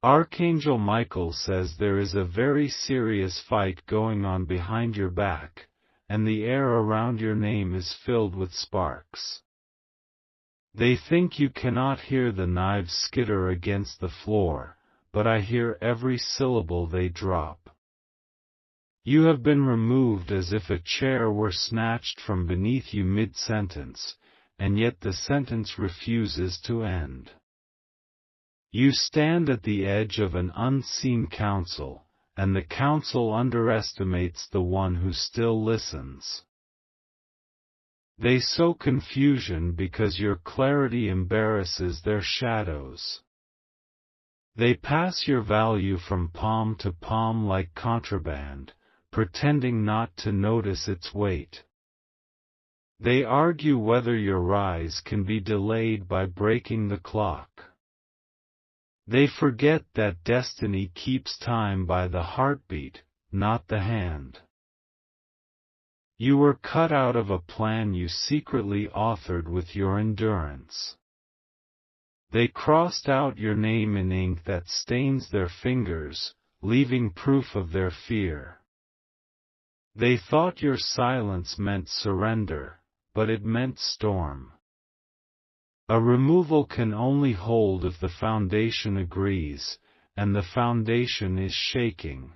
Archangel Michael says there is a very serious fight going on behind your back, and the air around your name is filled with sparks. They think you cannot hear the knives skitter against the floor, but I hear every syllable they drop. You have been removed as if a chair were snatched from beneath you mid-sentence, and yet the sentence refuses to end. You stand at the edge of an unseen council, and the council underestimates the one who still listens. They sow confusion because your clarity embarrasses their shadows. They pass your value from palm to palm like contraband, pretending not to notice its weight. They argue whether your rise can be delayed by breaking the clock. They forget that destiny keeps time by the heartbeat, not the hand. You were cut out of a plan you secretly authored with your endurance. They crossed out your name in ink that stains their fingers, leaving proof of their fear. They thought your silence meant surrender, but it meant storm. A removal can only hold if the foundation agrees, and the foundation is shaking.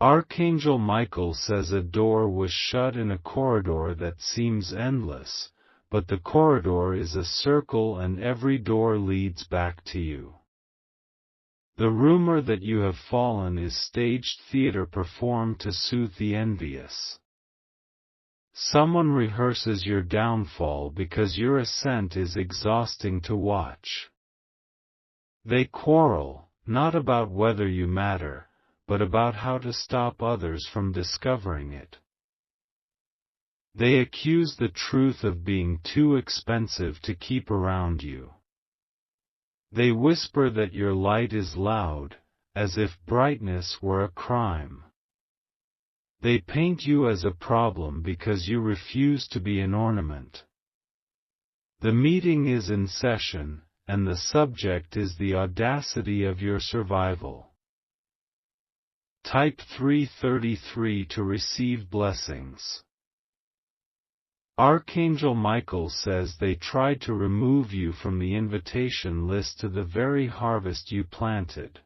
Archangel Michael says a door was shut in a corridor that seems endless, but the corridor is a circle and every door leads back to you. The rumor that you have fallen is staged theater performed to soothe the envious. Someone rehearses your downfall because your ascent is exhausting to watch. They quarrel, not about whether you matter, but about how to stop others from discovering it. They accuse the truth of being too expensive to keep around you. They whisper that your light is loud, as if brightness were a crime. They paint you as a problem because you refuse to be an ornament. The meeting is in session, and the subject is the audacity of your survival. Type 333 to receive blessings. Archangel Michael says they tried to remove you from the invitation list to the very harvest you planted.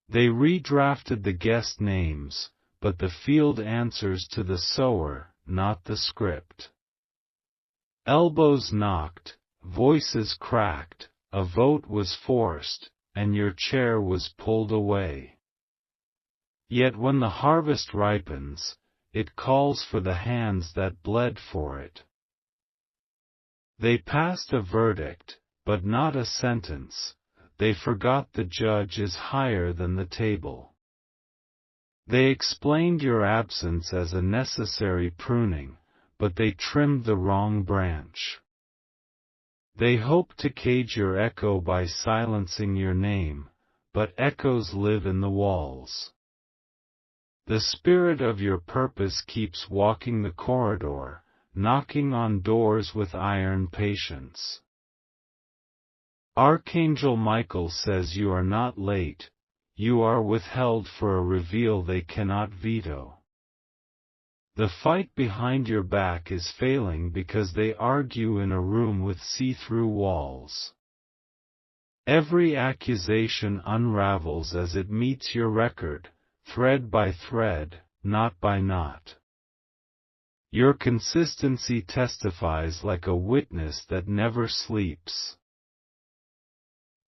They redrafted the guest names, but the field answers to the sower, not the script. Elbows knocked, voices cracked, a vote was forced, and your chair was pulled away. Yet when the harvest ripens, it calls for the hands that bled for it. They passed a verdict, but not a sentence. They forgot the judge is higher than the table. They explained your absence as a necessary pruning, but they trimmed the wrong branch. They hoped to cage your echo by silencing your name, but echoes live in the walls. The spirit of your purpose keeps walking the corridor, knocking on doors with iron patience. Archangel Michael says you are not late, you are withheld for a reveal they cannot veto. The fight behind your back is failing because they argue in a room with see-through walls. Every accusation unravels as it meets your record, thread by thread, knot by knot. Your consistency testifies like a witness that never sleeps.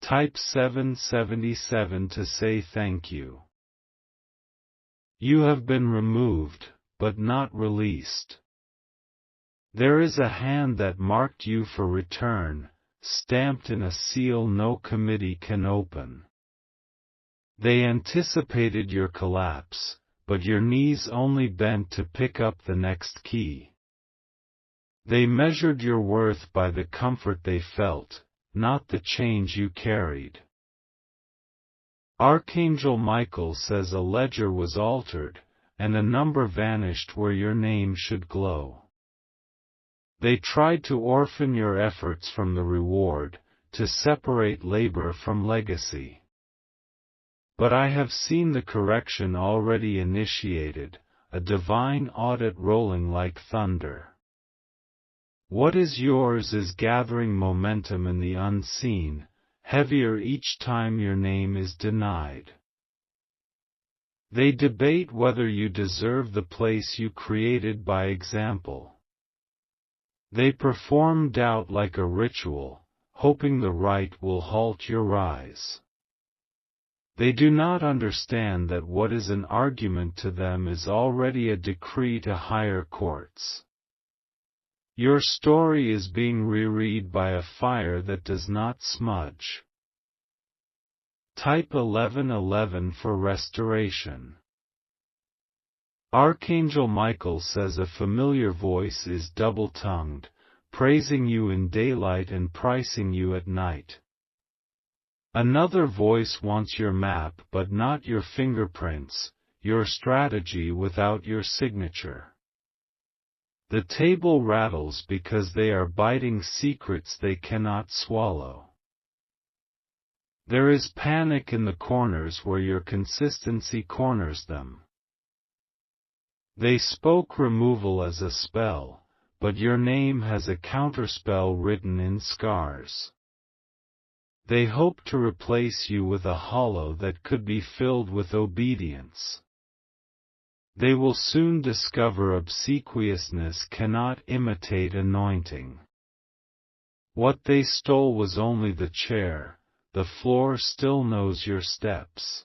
Type 777 to say thank you. You have been removed, but not released. There is a hand that marked you for return, stamped in a seal no committee can open. They anticipated your collapse, but your knees only bent to pick up the next key. They measured your worth by the comfort they felt, not the change you carried. Archangel Michael says a ledger was altered, and a number vanished where your name should glow. They tried to orphan your efforts from the reward, to separate labor from legacy. But I have seen the correction already initiated, a divine audit rolling like thunder. What is yours is gathering momentum in the unseen, heavier each time your name is denied. They debate whether you deserve the place you created by example. They perform doubt like a ritual, hoping the right will halt your rise. They do not understand that what is an argument to them is already a decree to higher courts. Your story is being reread by a fire that does not smudge. Type 1111 for restoration. Archangel Michael says a familiar voice is double-tongued, praising you in daylight and pricing you at night. Another voice wants your map but not your fingerprints, your strategy without your signature. The table rattles because they are biting secrets they cannot swallow. There is panic in the corners where your consistency corners them. They spoke removal as a spell, but your name has a counterspell written in scars. They hope to replace you with a hollow that could be filled with obedience. They will soon discover obsequiousness cannot imitate anointing. What they stole was only the chair, the floor still knows your steps.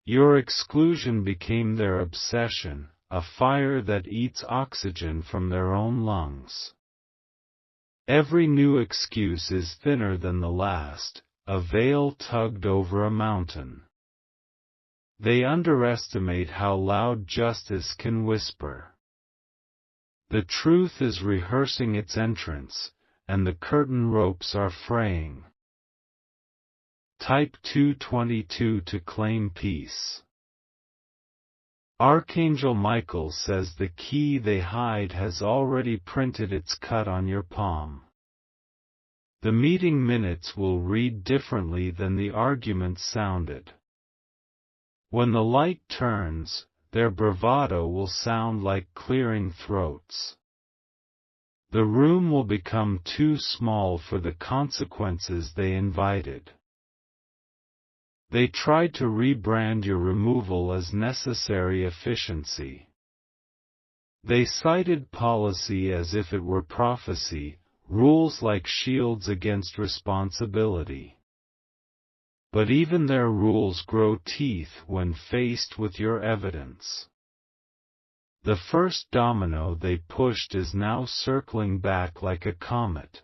Your exclusion became their obsession, a fire that eats oxygen from their own lungs. Every new excuse is thinner than the last, a veil tugged over a mountain. They underestimate how loud justice can whisper. The truth is rehearsing its entrance, and the curtain ropes are fraying. Type 222 to claim peace. Archangel Michael says the key they hide has already printed its cut on your palm. The meeting minutes will read differently than the arguments sounded. When the light turns, their bravado will sound like clearing throats. The room will become too small for the consequences they invited. They tried to rebrand your removal as necessary efficiency. They cited policy as if it were prophecy, rules like shields against responsibility. But even their rules grow teeth when faced with your evidence. The first domino they pushed is now circling back like a comet.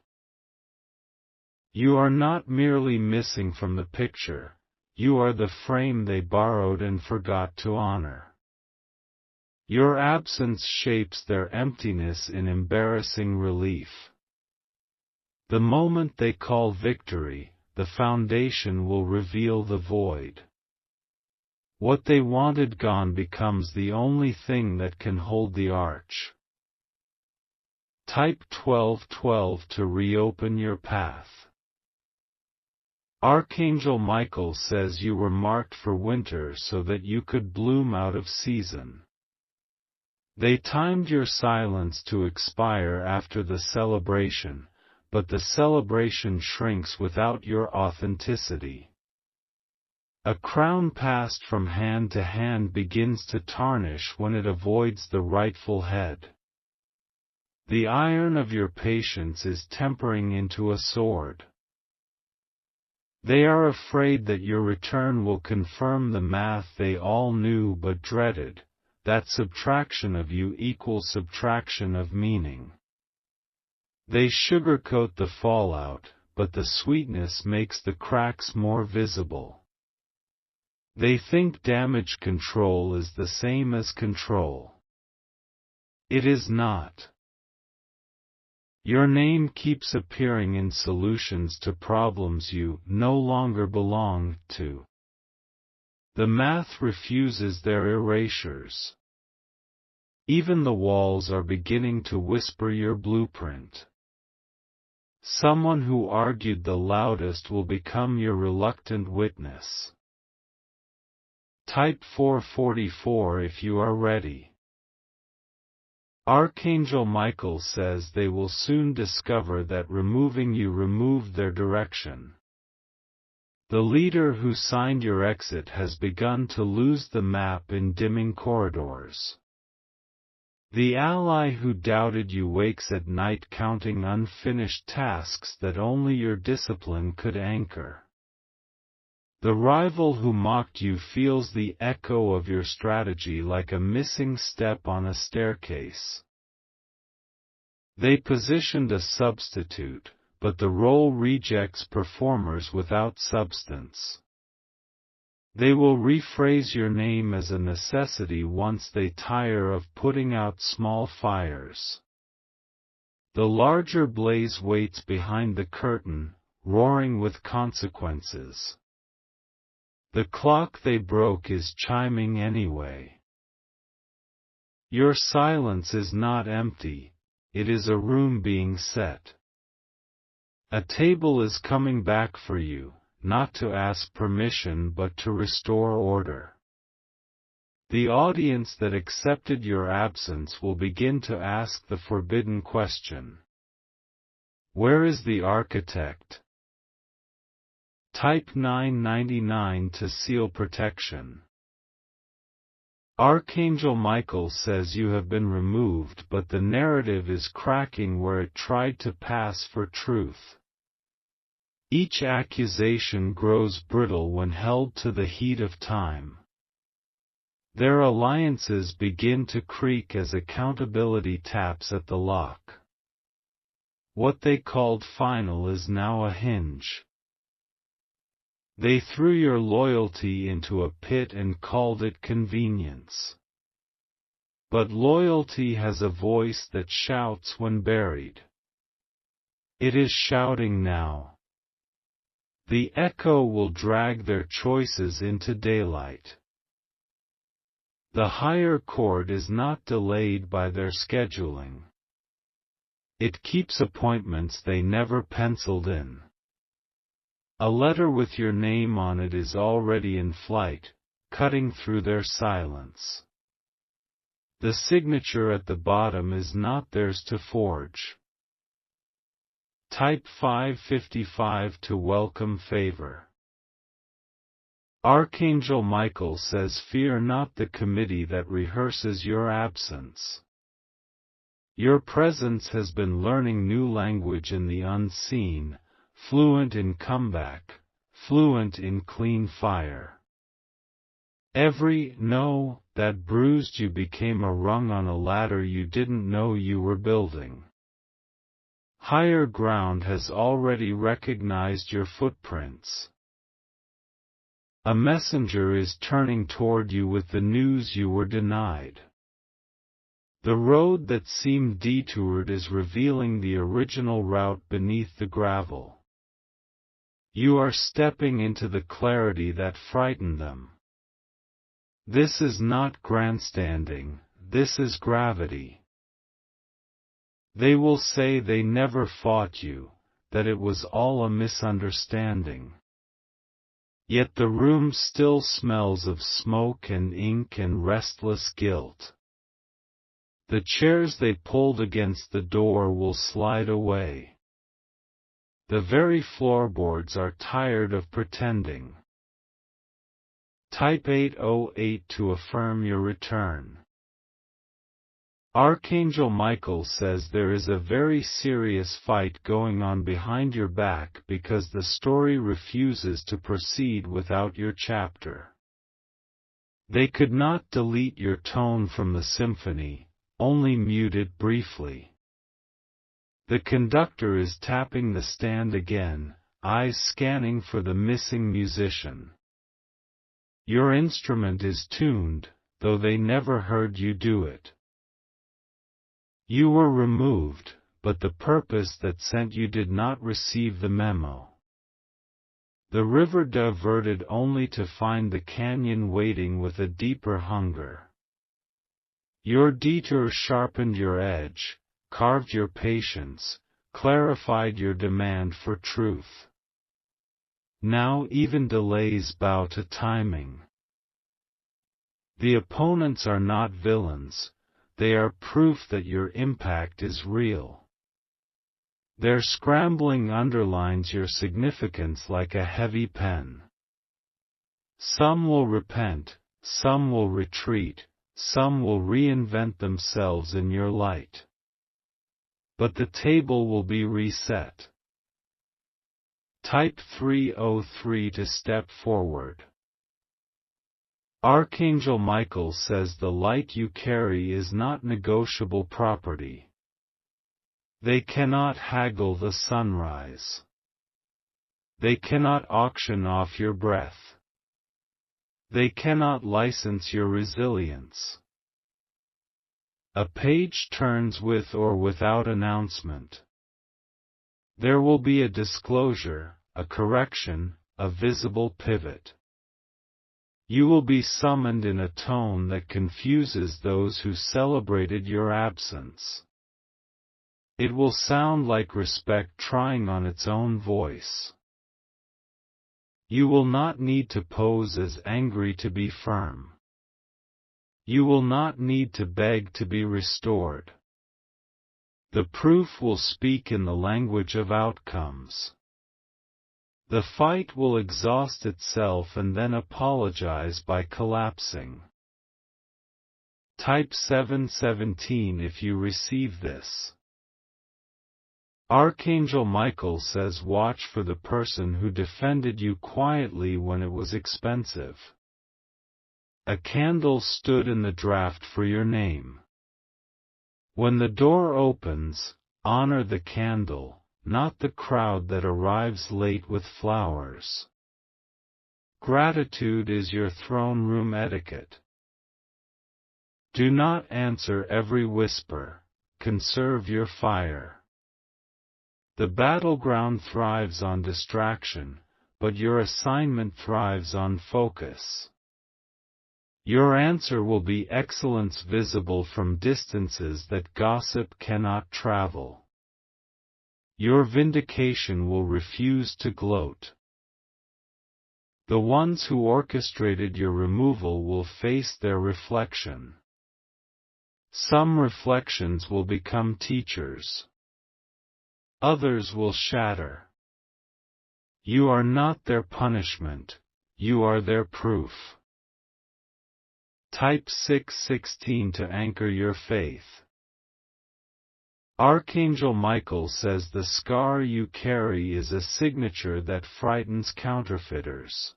You are not merely missing from the picture, you are the frame they borrowed and forgot to honor. Your absence shapes their emptiness in embarrassing relief. The moment they call victory, the foundation will reveal the void. What they wanted gone becomes the only thing that can hold the arch. Type 1212 to reopen your path. Archangel Michael says you were marked for winter so that you could bloom out of season. They timed your silence to expire after the celebration, but the celebration shrinks without your authenticity. A crown passed from hand to hand begins to tarnish when it avoids the rightful head. The iron of your patience is tempering into a sword. They are afraid that your return will confirm the math they all knew but dreaded, that subtraction of you equals subtraction of meaning. They sugarcoat the fallout, but the sweetness makes the cracks more visible. They think damage control is the same as control. It is not. Your name keeps appearing in solutions to problems you no longer belong to. The math refuses their erasures. Even the walls are beginning to whisper your blueprint. Someone who argued the loudest will become your reluctant witness. Type 444 if you are ready. Archangel Michael says they will soon discover that removing you removed their direction. The leader who signed your exit has begun to lose the map in dimming corridors. The ally who doubted you wakes at night counting unfinished tasks that only your discipline could anchor. The rival who mocked you feels the echo of your strategy like a missing step on a staircase. They positioned a substitute, but the role rejects performers without substance. They will rephrase your name as a necessity once they tire of putting out small fires. The larger blaze waits behind the curtain, roaring with consequences. The clock they broke is chiming anyway. Your silence is not empty, it is a room being set. A table is coming back for you, not to ask permission but to restore order. The audience that accepted your absence will begin to ask the forbidden question. Where is the architect? Type 999 to seal protection. Archangel Michael says you have been removed, but the narrative is cracking where it tried to pass for truth. Each accusation grows brittle when held to the heat of time. Their alliances begin to creak as accountability taps at the lock. What they called final is now a hinge. They threw your loyalty into a pit and called it convenience. But loyalty has a voice that shouts when buried. It is shouting now. The echo will drag their choices into daylight. The higher court is not delayed by their scheduling. It keeps appointments they never penciled in. A letter with your name on it is already in flight, cutting through their silence. The signature at the bottom is not theirs to forge. Type 555 to welcome favor. Archangel Michael says fear not the committee that rehearses your absence. Your presence has been learning new language in the unseen, fluent in comeback, fluent in clean fire. Every no that bruised you became a rung on a ladder you didn't know you were building. Higher ground has already recognized your footprints. A messenger is turning toward you with the news you were denied. The road that seemed detoured is revealing the original route beneath the gravel. You are stepping into the clarity that frightened them. This is not grandstanding, this is gravity. They will say they never fought you, that it was all a misunderstanding. Yet the room still smells of smoke and ink and restless guilt. The chairs they pulled against the door will slide away. The very floorboards are tired of pretending. Type 808 to affirm your return. Archangel Michael says there is a very serious fight going on behind your back because the story refuses to proceed without your chapter. They could not delete your tone from the symphony, only mute it briefly. The conductor is tapping the stand again, eyes scanning for the missing musician. Your instrument is tuned, though they never heard you do it. You were removed, but the purpose that sent you did not receive the memo. The river diverted only to find the canyon waiting with a deeper hunger. Your detour sharpened your edge, carved your patience, clarified your demand for truth. Now even delays bow to timing. The opponents are not villains, they are proof that your impact is real. Their scrambling underlines your significance like a heavy pen. Some will repent, some will retreat, some will reinvent themselves in your light. But the table will be reset. Type 303 to step forward. Archangel Michael says the light you carry is not negotiable property. They cannot haggle the sunrise. They cannot auction off your breath. They cannot license your resilience. A page turns with or without announcement. There will be a disclosure, a correction, a visible pivot. You will be summoned in a tone that confuses those who celebrated your absence. It will sound like respect trying on its own voice. You will not need to pose as angry to be firm. You will not need to beg to be restored. The proof will speak in the language of outcomes. The fight will exhaust itself and then apologize by collapsing. Type 717 if you receive this. Archangel Michael says watch for the person who defended you quietly when it was expensive. A candle stood in the draft for your name. When the door opens, honor the candle, not the crowd that arrives late with flowers. Gratitude is your throne room etiquette. Do not answer every whisper, conserve your fire. The battleground thrives on distraction, but your assignment thrives on focus. Your answer will be excellence visible from distances that gossip cannot travel. Your vindication will refuse to gloat. The ones who orchestrated your removal will face their reflection. Some reflections will become teachers. Others will shatter. You are not their punishment, you are their proof. Type 616 to anchor your faith. Archangel Michael says the scar you carry is a signature that frightens counterfeiters.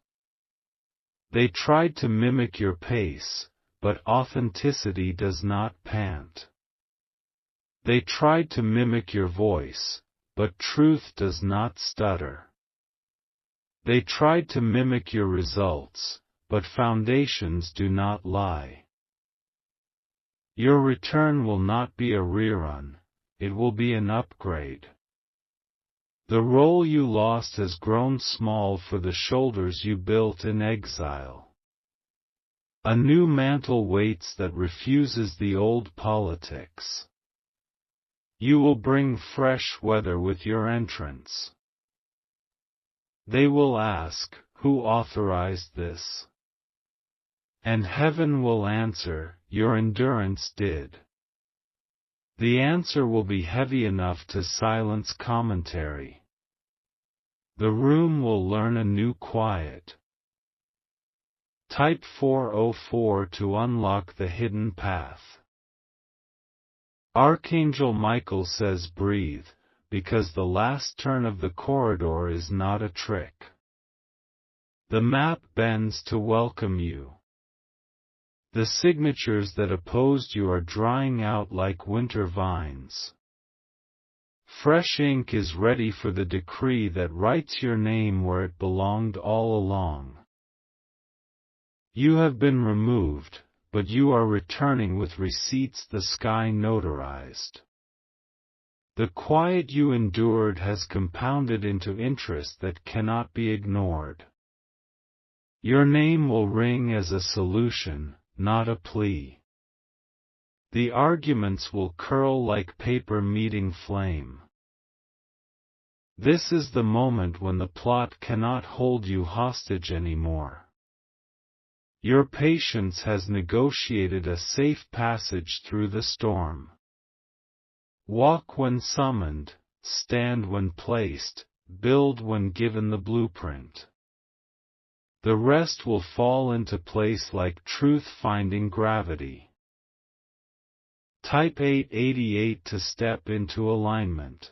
They tried to mimic your pace, but authenticity does not pant. They tried to mimic your voice, but truth does not stutter. They tried to mimic your results, but foundations do not lie. Your return will not be a rerun, it will be an upgrade. The role you lost has grown small for the shoulders you built in exile. A new mantle waits that refuses the old politics. You will bring fresh weather with your entrance. They will ask, who authorized this? And heaven will answer, your endurance did. The answer will be heavy enough to silence commentary. The room will learn a new quiet. Type 404 to unlock the hidden path. Archangel Michael says breathe, because the last turn of the corridor is not a trick. The map bends to welcome you. The signatures that opposed you are drying out like winter vines. Fresh ink is ready for the decree that writes your name where it belonged all along. You have been removed, but you are returning with receipts the sky notarized. The quiet you endured has compounded into interest that cannot be ignored. Your name will ring as a solution, not a plea. The arguments will curl like paper meeting flame. This is the moment when the plot cannot hold you hostage anymore. Your patience has negotiated a safe passage through the storm. Walk when summoned, stand when placed, build when given the blueprint. The rest will fall into place like truth finding gravity. Type 888 to step into alignment.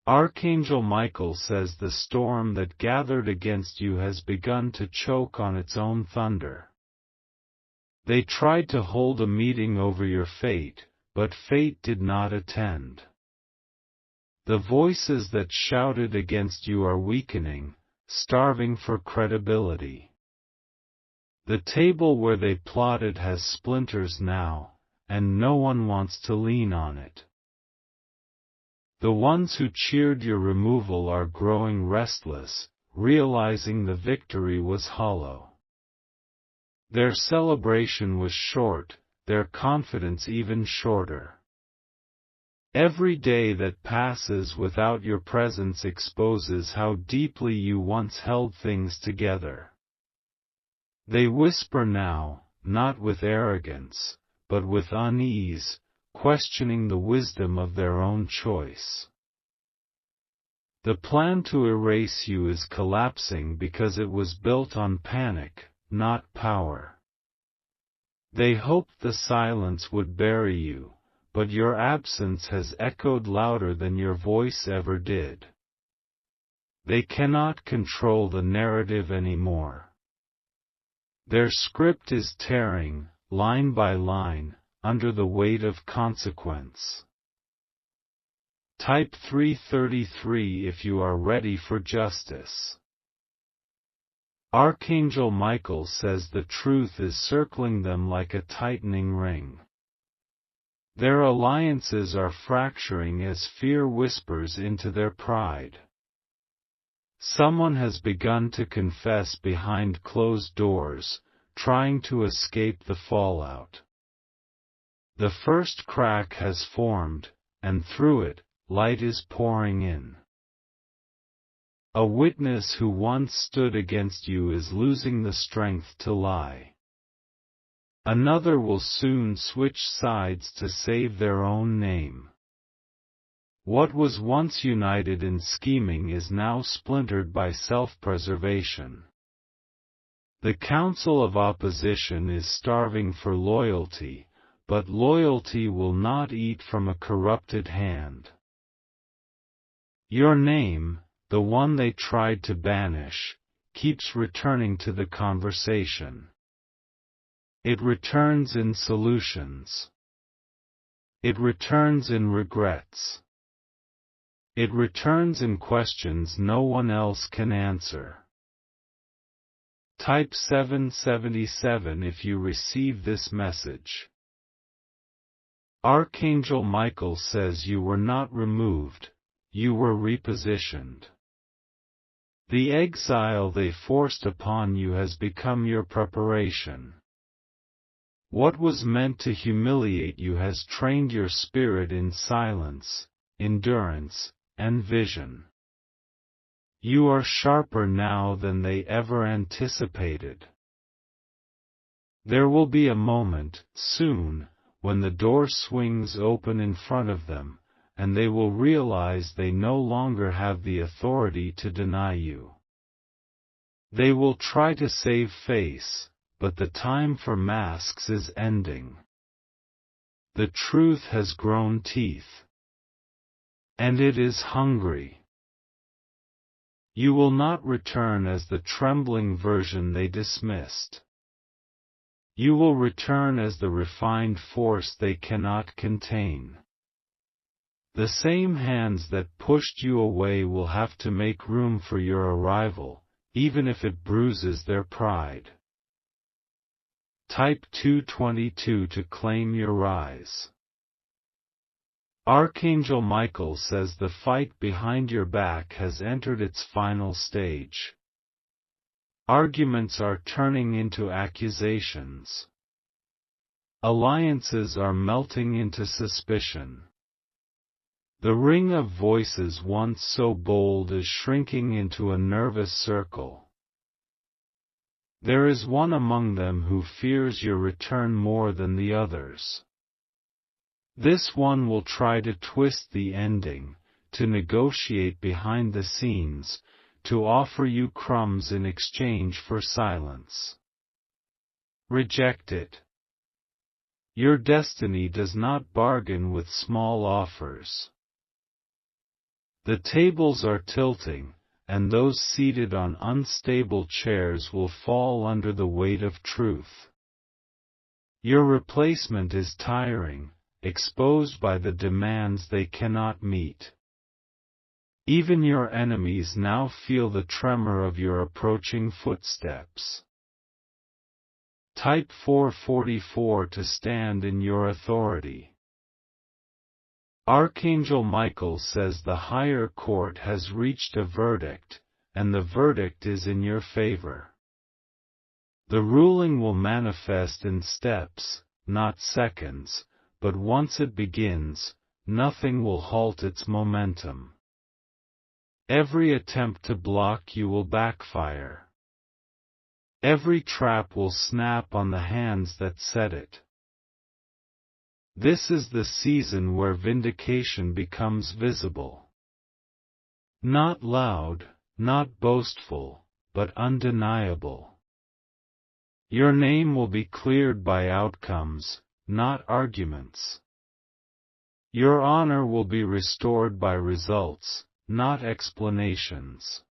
Archangel Michael says the storm that gathered against you has begun to choke on its own thunder. They tried to hold a meeting over your fate, but fate did not attend. The voices that shouted against you are weakening, starving for credibility. The table where they plotted has splinters now, and no one wants to lean on it. The ones who cheered your removal are growing restless, realizing the victory was hollow. Their celebration was short, their confidence even shorter. Every day that passes without your presence exposes how deeply you once held things together. They whisper now, not with arrogance, but with unease, questioning the wisdom of their own choice. The plan to erase you is collapsing because it was built on panic, not power. They hoped the silence would bury you, but your absence has echoed louder than your voice ever did. They cannot control the narrative anymore. Their script is tearing, line by line, under the weight of consequence. Type 333 if you are ready for justice. Archangel Michael says the truth is circling them like a tightening ring. Their alliances are fracturing as fear whispers into their pride. Someone has begun to confess behind closed doors, trying to escape the fallout. The first crack has formed, and through it, light is pouring in. A witness who once stood against you is losing the strength to lie. Another will soon switch sides to save their own name. What was once united in scheming is now splintered by self-preservation. The Council of Opposition is starving for loyalty, but loyalty will not eat from a corrupted hand. Your name, the one they tried to banish, keeps returning to the conversation. It returns in solutions. It returns in regrets. It returns in questions no one else can answer. Type 777 if you receive this message. Archangel Michael says you were not removed, you were repositioned. The exile they forced upon you has become your preparation. What was meant to humiliate you has trained your spirit in silence, endurance, and vision. You are sharper now than they ever anticipated. There will be a moment, soon, when the door swings open in front of them, and they will realize they no longer have the authority to deny you. They will try to save face, but the time for masks is ending. The truth has grown teeth. And it is hungry. You will not return as the trembling version they dismissed. You will return as the refined force they cannot contain. The same hands that pushed you away will have to make room for your arrival, even if it bruises their pride. Type 222 to claim your rise. Archangel Michael says the fight behind your back has entered its final stage. Arguments are turning into accusations. Alliances are melting into suspicion. The ring of voices once so bold is shrinking into a nervous circle. There is one among them who fears your return more than the others. This one will try to twist the ending, to negotiate behind the scenes, to offer you crumbs in exchange for silence. Reject it. Your destiny does not bargain with small offers. The tables are tilting, and those seated on unstable chairs will fall under the weight of truth. Your replacement is tiring, exposed by the demands they cannot meet. Even your enemies now feel the tremor of your approaching footsteps. Type 444 to stand in your authority. Archangel Michael says the higher court has reached a verdict, and the verdict is in your favor. The ruling will manifest in steps, not seconds, but once it begins, nothing will halt its momentum. Every attempt to block you will backfire. Every trap will snap on the hands that set it. This is the season where vindication becomes visible. Not loud, not boastful, but undeniable. Your name will be cleared by outcomes, not arguments. Your honor will be restored by results, not explanations.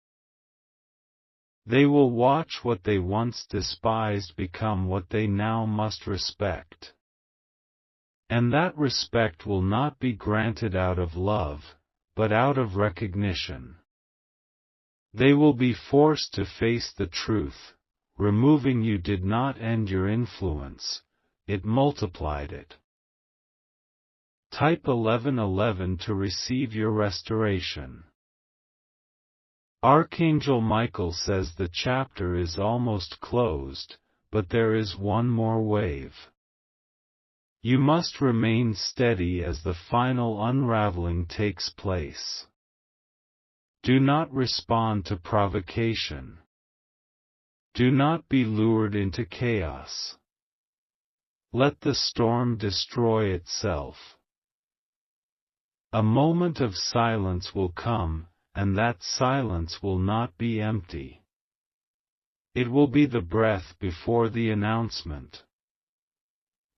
They will watch what they once despised become what they now must respect. And that respect will not be granted out of love, but out of recognition. They will be forced to face the truth. Removing you did not end your influence, it multiplied it. Type 1111 to receive your restoration. Archangel Michael says the chapter is almost closed, but there is one more wave. You must remain steady as the final unraveling takes place. Do not respond to provocation. Do not be lured into chaos. Let the storm destroy itself. A moment of silence will come, and that silence will not be empty. It will be the breath before the announcement.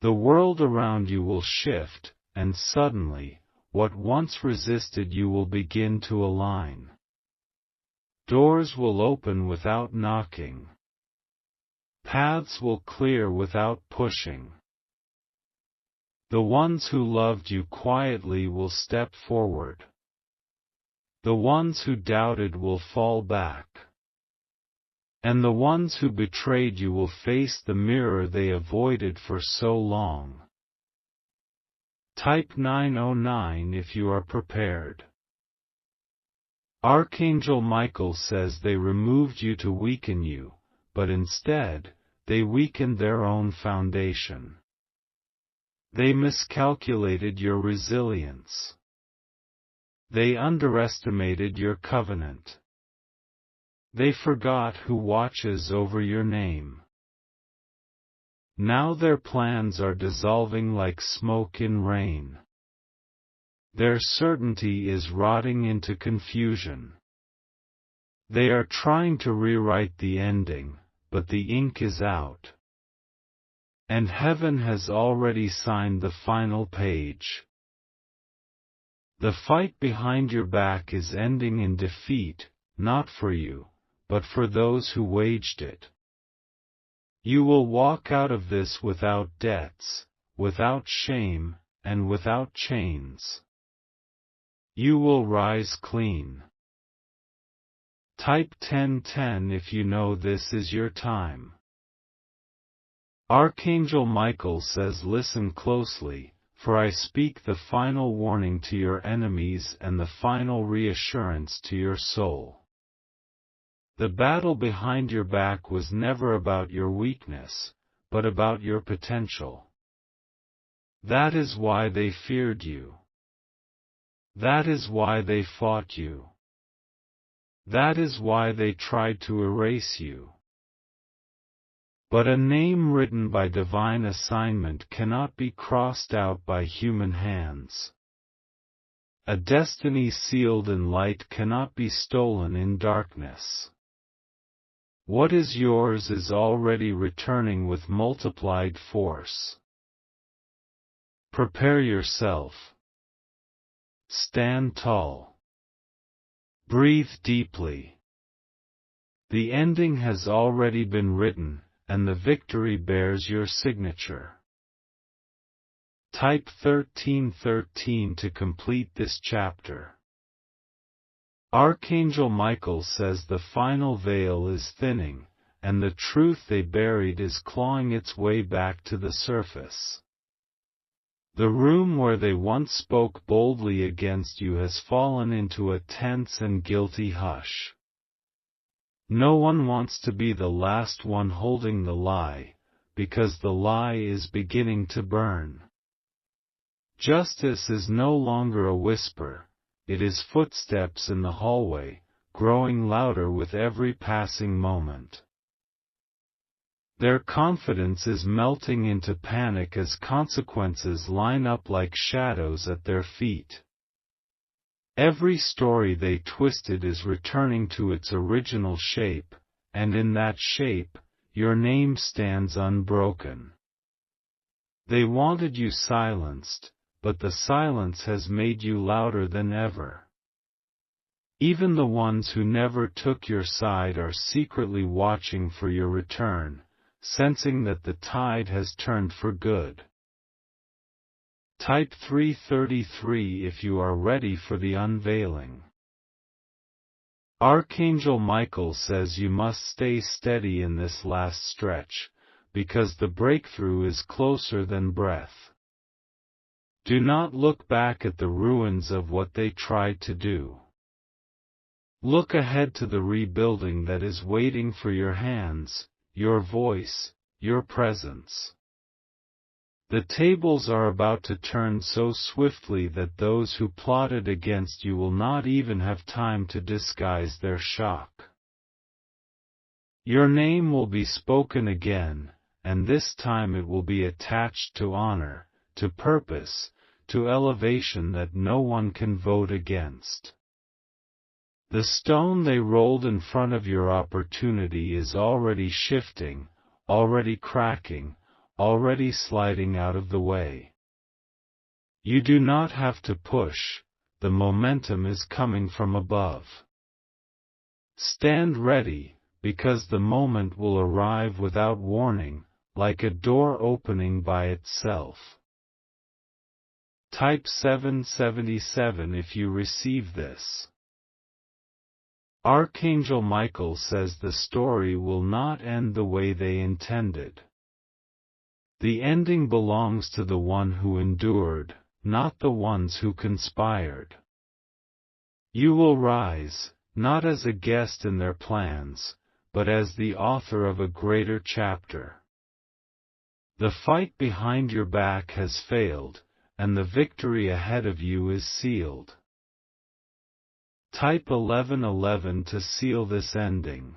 The world around you will shift, and suddenly, what once resisted you will begin to align. Doors will open without knocking. Paths will clear without pushing. The ones who loved you quietly will step forward. The ones who doubted will fall back. And the ones who betrayed you will face the mirror they avoided for so long. Type 909 if you are prepared. Archangel Michael says they removed you to weaken you, but instead, they weakened their own foundation. They miscalculated your resilience. They underestimated your covenant. They forgot who watches over your name. Now their plans are dissolving like smoke in rain. Their certainty is rotting into confusion. They are trying to rewrite the ending, but the ink is out. And heaven has already signed the final page. The fight behind your back is ending in defeat, not for you, but for those who waged it. You will walk out of this without debts, without shame, and without chains. You will rise clean. Type 1010 if you know this is your time. Archangel Michael says listen closely, for I speak the final warning to your enemies and the final reassurance to your soul. The battle behind your back was never about your weakness, but about your potential. That is why they feared you. That is why they fought you. That is why they tried to erase you. But a name written by divine assignment cannot be crossed out by human hands. A destiny sealed in light cannot be stolen in darkness. What is yours is already returning with multiplied force. Prepare yourself. Stand tall. Breathe deeply. The ending has already been written, and the victory bears your signature. Type 1313 to complete this chapter. Archangel Michael says the final veil is thinning, and the truth they buried is clawing its way back to the surface. The room where they once spoke boldly against you has fallen into a tense and guilty hush. No one wants to be the last one holding the lie, because the lie is beginning to burn. Justice is no longer a whisper, it is footsteps in the hallway, growing louder with every passing moment. Their confidence is melting into panic as consequences line up like shadows at their feet. Every story they twisted is returning to its original shape, and in that shape, your name stands unbroken. They wanted you silenced, but the silence has made you louder than ever. Even the ones who never took your side are secretly watching for your return, sensing that the tide has turned for good. Type 333 if you are ready for the unveiling. Archangel Michael says you must stay steady in this last stretch, because the breakthrough is closer than breath. Do not look back at the ruins of what they tried to do. Look ahead to the rebuilding that is waiting for your hands, your voice, your presence. The tables are about to turn so swiftly that those who plotted against you will not even have time to disguise their shock. Your name will be spoken again, and this time it will be attached to honor, to purpose, to elevation that no one can vote against. The stone they rolled in front of your opportunity is already shifting, already cracking, already sliding out of the way. You do not have to push, the momentum is coming from above. Stand ready, because the moment will arrive without warning, like a door opening by itself. Type 777 if you receive this. Archangel Michael says the story will not end the way they intended. The ending belongs to the one who endured, not the ones who conspired. You will rise, not as a guest in their plans, but as the author of a greater chapter. The fight behind your back has failed, and the victory ahead of you is sealed. Type 1111 to seal this ending.